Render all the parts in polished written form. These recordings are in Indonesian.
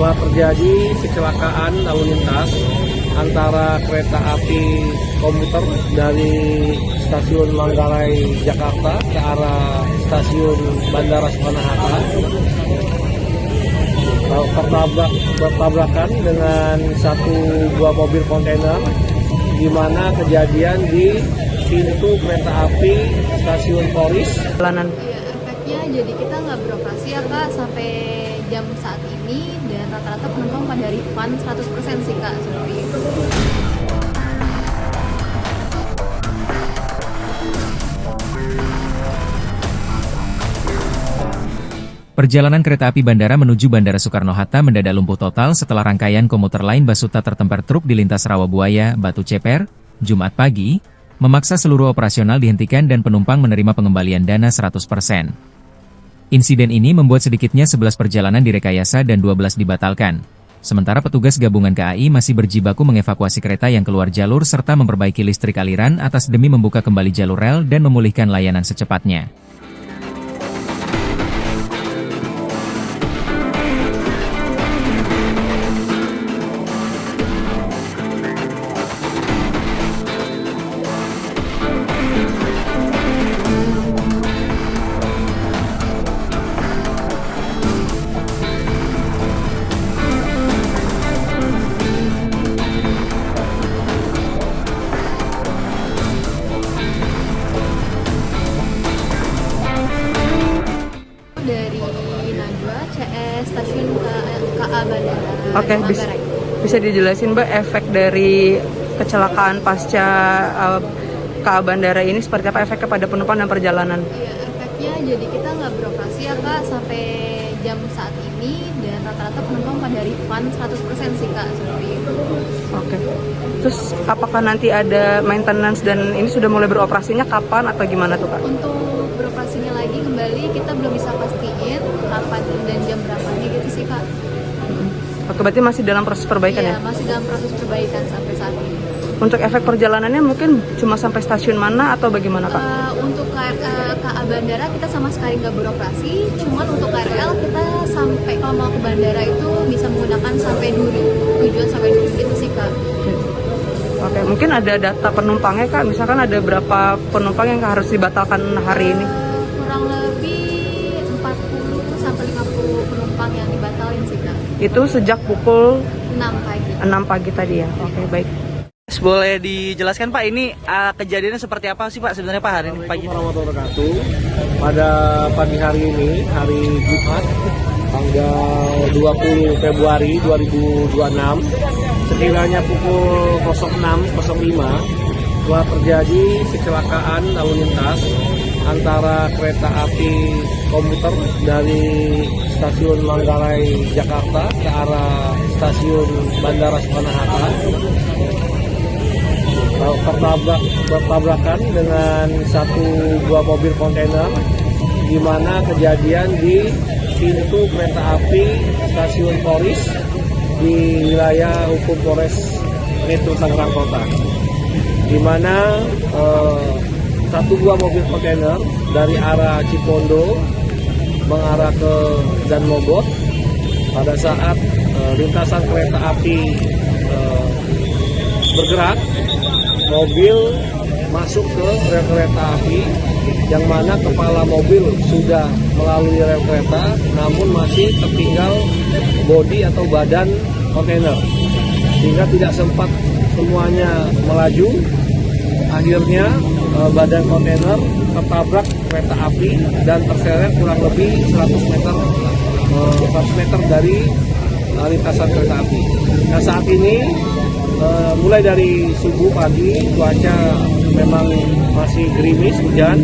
telah terjadi kecelakaan lalu lintas antara kereta api komuter dari stasiun Manggarai Jakarta ke arah stasiun Bandara Soekarno-Hatta, bertabrakan dengan satu buah mobil kontainer, di mana kejadian di pintu kereta api stasiun Polis. Iya, efeknya jadi kita nggak beroperasi ya Kak sampai jam saat ini, dan rata-rata penumpang pada refund 100% sih Kak, seperti itu. Perjalanan kereta api bandara menuju Bandara Soekarno-Hatta mendadak lumpuh total setelah rangkaian komuter lain Basuta tertempar truk di lintas Rawabuaya, Batu Ceper, Jumat pagi, memaksa seluruh operasional dihentikan dan penumpang menerima pengembalian dana 100%. Insiden ini membuat sedikitnya 11 perjalanan direkayasa dan 12 dibatalkan. Sementara petugas gabungan KAI masih berjibaku mengevakuasi kereta yang keluar jalur serta memperbaiki listrik aliran atas demi membuka kembali jalur rel dan memulihkan layanan secepatnya. Dari Najwa, CS Stasiun KA Bandara. Oke, bisa dijelasin Mbak efek dari kecelakaan pasca KA Bandara ini seperti apa efeknya pada penumpang dan perjalanan? Iya, efeknya jadi kita nggak beroperasi ya Kak sampai jam saat ini, dan rata-rata penumpang pada refund 100% sih Kak, seperti itu. Oke. Terus apakah nanti ada maintenance dan ini sudah mulai beroperasinya kapan atau gimana tuh Kak? Untuk beroperasinya lagi kembali kita belum bisa pastiin kapan dan jam berapanya gitu sih Kak. Oke, berarti masih dalam proses perbaikan ya? Masih dalam proses perbaikan sampai saat ini. Untuk efek perjalanannya mungkin cuma sampai stasiun mana atau bagaimana Kak? Untuk KA Bandara kita sama sekali nggak beroperasi, cuman untuk KRL kita sampai kalau mau ke bandara itu bisa menggunakan sampai Duri, tujuan sampai Duri gitu sih Kak. Oke, mungkin ada data penumpangnya Kak, misalkan ada berapa penumpang yang harus dibatalkan hari ini? Kurang lebih 40 sampai 50 penumpang yang dibatalin sih Kak. Itu sejak pukul 6 pagi. 6 pagi tadi ya. Oke, baik. Boleh dijelaskan Pak, ini kejadiannya seperti apa sih Pak sebenarnya Pak hari ini pagi? Warahmatullahi wabarakatuh. Pada pagi hari ini, hari Jumat, tanggal 20 Februari 2026, sekiranya pukul 06.05, telah terjadi kecelakaan lalu lintas antara kereta api komuter dari stasiun Manggarai Jakarta ke arah stasiun Bandara Soekarno-Hatta, bertabrakan dengan satu buah mobil kontainer, di mana kejadian di pintu kereta api stasiun Polis di wilayah hukum Polres Metro Tangerang Kota, di mana satu buah mobil kontainer dari arah Cipondo mengarah ke Danmogot. Pada saat lintasan kereta api bergerak, mobil masuk ke rel kereta api, yang mana kepala mobil sudah melalui rel kereta, namun masih tertinggal bodi atau badan kontainer, sehingga tidak sempat semuanya melaju. Akhirnya badan kontainer tertabrak kereta api dan terseret kurang lebih 100 meter dari lintasan kereta api. Nah, saat ini mulai dari subuh pagi cuaca memang masih gerimis hujan,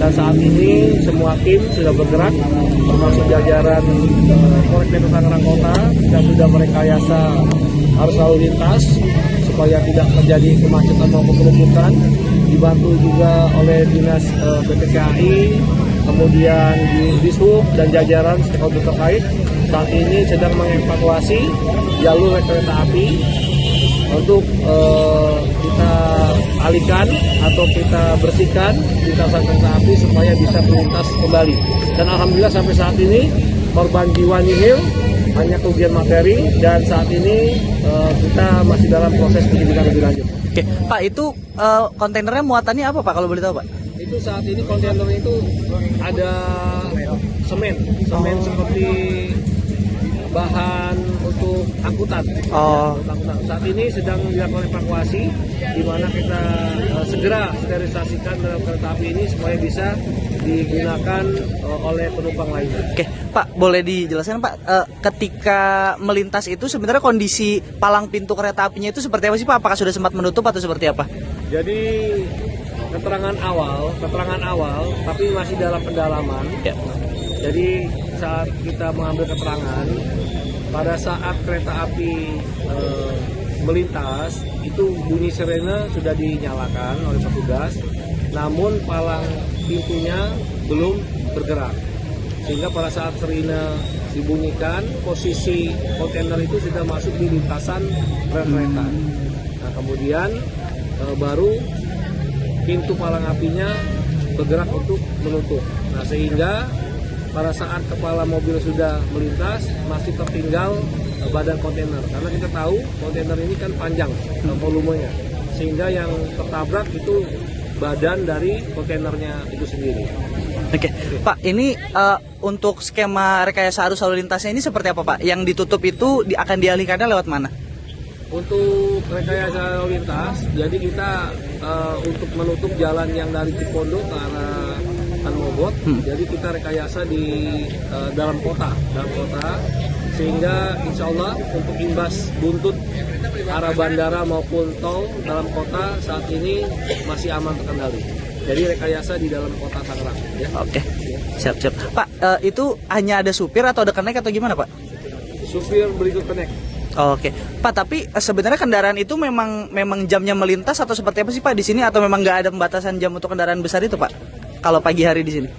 dan saat ini semua tim sudah bergerak termasuk jajaran Polres Metro Tangerang Kota dan sudah merekayasa arus lalu lintas supaya tidak terjadi kemacetan maupun penumpukan, dibantu juga oleh dinas PT KAI, kemudian di Dishub dan jajaran stakeholder terkait. Saat ini sedang mengevakuasi jalur kereta api untuk kita alihkan atau kita bersihkan lintasan kereta api supaya bisa melintas kembali. Dan alhamdulillah sampai saat ini korban jiwa nihil, hanya kerugian materi dan saat ini kita masih dalam proses penyidikan lebih lanjut. Oke, Pak, itu kontainernya muatannya apa Pak kalau boleh tahu Pak? Itu saat ini kontainer itu ada semen seperti bahan untuk angkutan. Saat ini sedang dilakukan evakuasi, di mana kita segera sterilisasikan dalam kereta api ini supaya bisa digunakan oleh penumpang lainnya. Oke, Pak, boleh dijelaskan Pak, ketika melintas itu sebenarnya kondisi palang pintu kereta apinya itu seperti apa sih Pak? Apakah sudah sempat menutup atau seperti apa? Jadi keterangan awal, tapi masih dalam pendalaman. Ya. Jadi saat kita mengambil keterangan, pada saat kereta api melintas, itu bunyi sirene sudah dinyalakan oleh petugas, namun palang pintunya belum bergerak. Sehingga pada saat sirene dibunyikan, posisi kontainer itu sudah masuk di lintasan rel kereta. Nah, kemudian baru pintu palang apinya bergerak untuk menutup. Nah, sehingga pada saat kepala mobil sudah melintas, masih tertinggal badan kontainer. Karena kita tahu kontainer ini kan panjang volumenya, sehingga yang tertabrak itu badan dari kontainernya itu sendiri. Oke, Pak, ini untuk skema rekayasa arus lalu lintasnya ini seperti apa Pak? Yang ditutup itu akan dialihkannya lewat mana? Untuk rekayasa lalu lintas, jadi kita untuk menutup jalan yang dari Cipondo ke arah Tanmobot, jadi kita rekayasa di dalam kota, sehingga insya Allah untuk imbas buntut arah bandara maupun tol dalam kota saat ini masih aman terkendali. Jadi rekayasa di dalam kota Tangerang. Ya. Oke, siap. Pak, itu hanya ada supir atau ada kenek atau gimana Pak? Supir berikut kenek. Oke, Pak, tapi sebenarnya kendaraan itu memang jamnya melintas atau seperti apa sih Pak di sini, atau memang nggak ada pembatasan jam untuk kendaraan besar itu Pak? Kalau pagi hari di sini?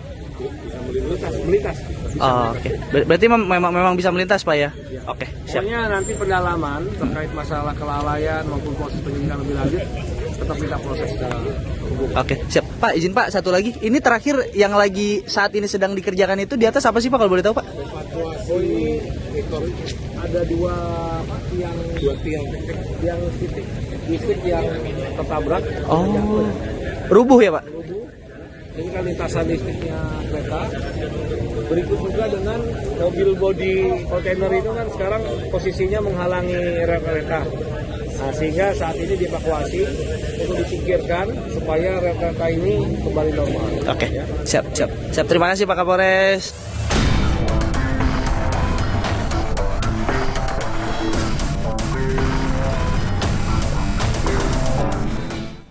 Bisa melintas. Oke. Berarti memang bisa melintas Pak ya? Oke, siap. Pokoknya nanti pendalaman terkait masalah kelalaian maupun proses penyidikan lebih lanjut tetap kita proses dalam hukum. Oke, siap. Pak, izin Pak, satu lagi. Ini terakhir yang lagi saat ini sedang dikerjakan itu di atas apa sih Pak kalau boleh tahu Pak? Oh, ini ada dua tiang titik listrik yang tertabrak. Rubuh ya Pak? Ini kan lintasan listriknya kereta. Berikut juga dengan mobil bodi kontainer itu kan sekarang posisinya menghalangi rel kereta. Nah, sehingga saat ini dievakuasi untuk disingkirkan supaya rel kereta ini kembali normal. Oke, siap. Terima kasih Pak Kapolres.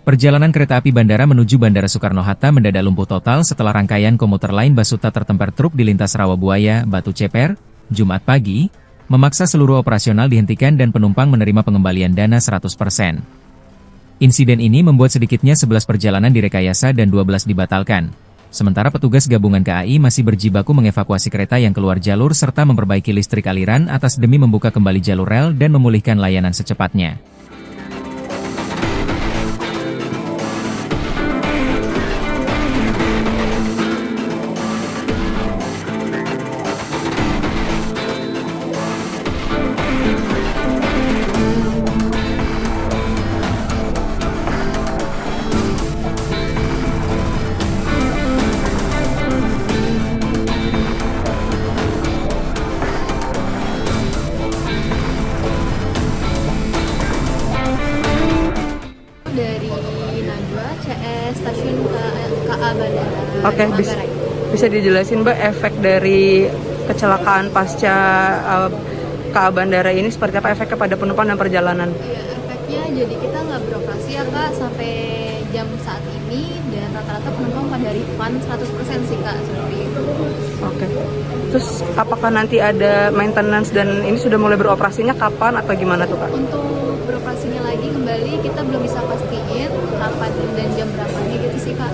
Perjalanan kereta api bandara menuju Bandara Soekarno-Hatta mendadak lumpuh total setelah rangkaian komuter lain Basuta tertemper truk di lintas Rawabuaya, Batu Ceper, Jumat pagi, memaksa seluruh operasional dihentikan dan penumpang menerima pengembalian dana 100%. Insiden ini membuat sedikitnya 11 perjalanan direkayasa dan 12 dibatalkan. Sementara petugas gabungan KAI masih berjibaku mengevakuasi kereta yang keluar jalur serta memperbaiki listrik aliran atas demi membuka kembali jalur rel dan memulihkan layanan secepatnya. Dari Najwa, CS Stasiun KA Bandara. Oke, bisa dijelasin Mbak efek dari kecelakaan pasca KA Bandara ini seperti apa efeknya pada penumpang dan perjalanan? Ya, efeknya jadi kita nggak beroperasi ya Kak sampai jam saat ini, dan rata-rata penumpang pada refund 100% sih Kak, seperti itu. Oke. Terus apakah nanti ada maintenance dan ini sudah mulai beroperasinya kapan atau gimana tuh Kak? Untuk beroperasinya lagi kembali kita belum bisa pastiin kapan dan jam berapanya gitu sih Kak.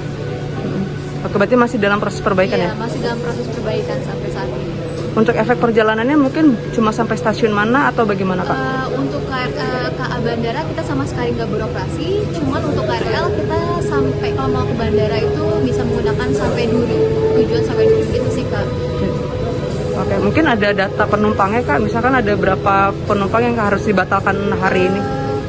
Oke, berarti masih dalam proses perbaikan ya? Masih dalam proses perbaikan sampai saat ini. Untuk efek perjalanannya mungkin cuma sampai stasiun mana atau bagaimana Kak? Untuk KA Bandara kita sama sekali nggak beroperasi, cuman untuk KRL kita sampai kalau mau ke bandara itu bisa menggunakan sampai Duri, tujuan sampai Duri gitu sih Kak. Oke, mungkin ada data penumpangnya Kak, misalkan ada berapa penumpang yang harus dibatalkan hari ini?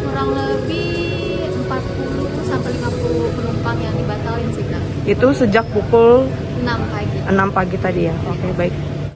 Kurang lebih 40 sampai 50 penumpang yang dibatalin sih Kak. Itu sejak pukul 6 pagi. 6 pagi tadi ya. Oke, baik.